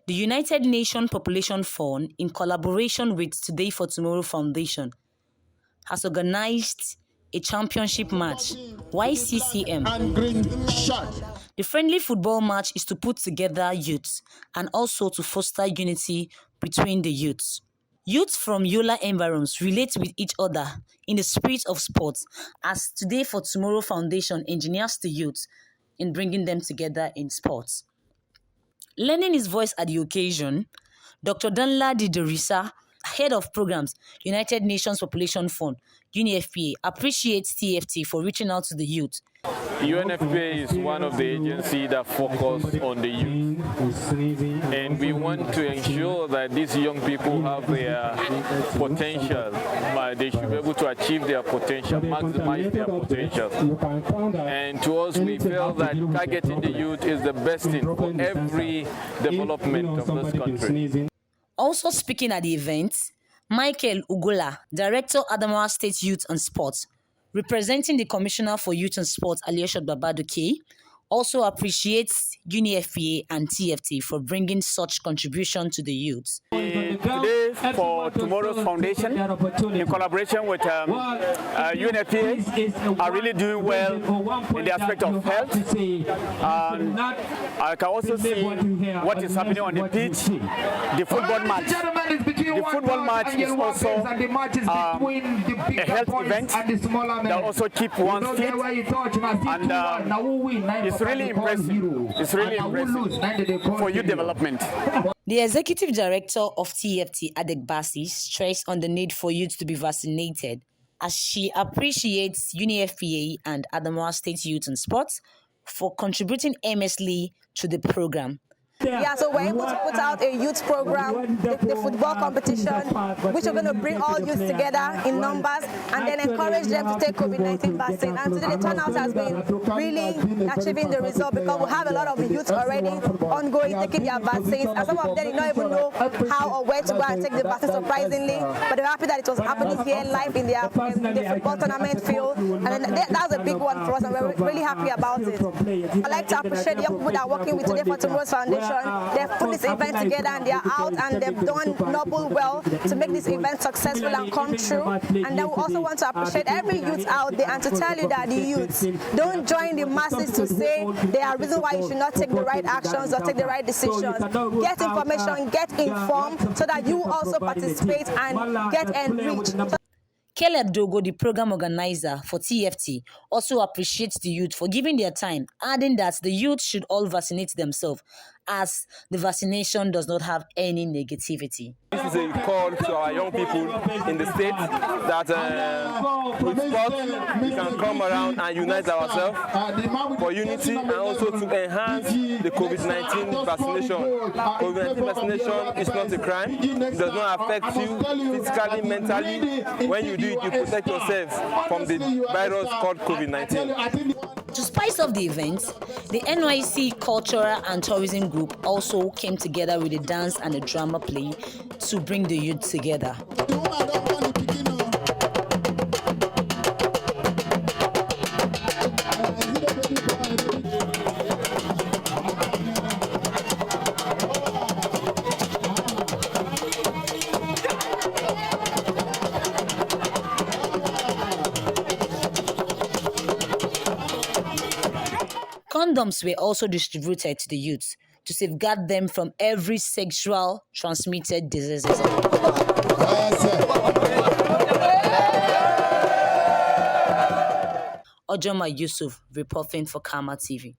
The United Nations Population Fund, in collaboration with Tft for Tomorrow Foundation, has organized a championship match, YCCM. The friendly football match is to put together youths and also to foster unity between the youths. Youths from Yola environs relate with each other in the spirit of sports, as Tft for Tomorrow Foundation engineers the youth in bringing them together in sports. Lending his voice at the occasion, Dr. Danladi Derisa, head of programs, United Nations Population Fund, UNFPA, appreciates TFT for reaching out to the youth. UNFPA is one of the agencies that focus on the youth, and we want to ensure that these young people have their potential. They should be able to achieve their potential, maximize their potential. And to us, we feel that targeting the youth is the best thing for every development of this country. Also speaking at the event, Michael Ugola, Director, Adamawa State Youth and Sports, representing the Commissioner for Youth and Sports, Aliosha Babaduke, also appreciates UNFPA and TFT for bringing such contribution to the youth. Today, for Tomorrow's Foundation, in collaboration with UNFPA, are really doing well in the aspect of health. And I can also see what is happening on the pitch, the football match. The football match is also a health event that also keeps one fit, and it's really impressive. It's really impressive for youth development. The Executive Director of TFT, Adek Basi, stressed on the need for youth to be vaccinated, as she appreciates UNFPA and Adamawa State Youth and Sports for contributing immensely to the program. Yeah, so we're able to put out a youth program, the football competition, which are going to bring all youth together in numbers and then encourage them to take COVID-19 vaccine. And today the turnout has been really achieving the result, because we have a lot of the youth already ongoing taking their vaccines, and some of them did not even know how or where to go and take the vaccine, surprisingly. But they're happy that it was happening here live in the football tournament field, and that's a big one for us, and we're really happy about it. I'd like to appreciate the young people that are working with Tft for Tomorrow's Foundation. They've put this event together and they're out, and they've done noble well to make this event successful and come true. And then we also want to appreciate every youth out there and to tell you that the youths don't join the masses to say there are reasons why you should not take the right actions or take the right decisions. Get information, get informed, so that you also participate and get enriched. Caleb Dogo, the program organizer for TFT, also appreciates the youth for giving their time, adding that the youth should all vaccinate themselves, as the vaccination does not have any negativity. This is a call to our young people in the state that with sport we can come around and unite ourselves for unity, and also to enhance the COVID-19 vaccination. COVID-19 vaccination is not a crime. It does not affect you physically, mentally. When you do it, you protect yourself from the virus called COVID-19. To spice up the event, the NYC Cultural and Tourism Group also came together with a dance and a drama play to bring the youth together. Condoms were also distributed to the youths to safeguard them from every sexual transmitted diseases. Ojoma Yusuf reporting for Karma TV.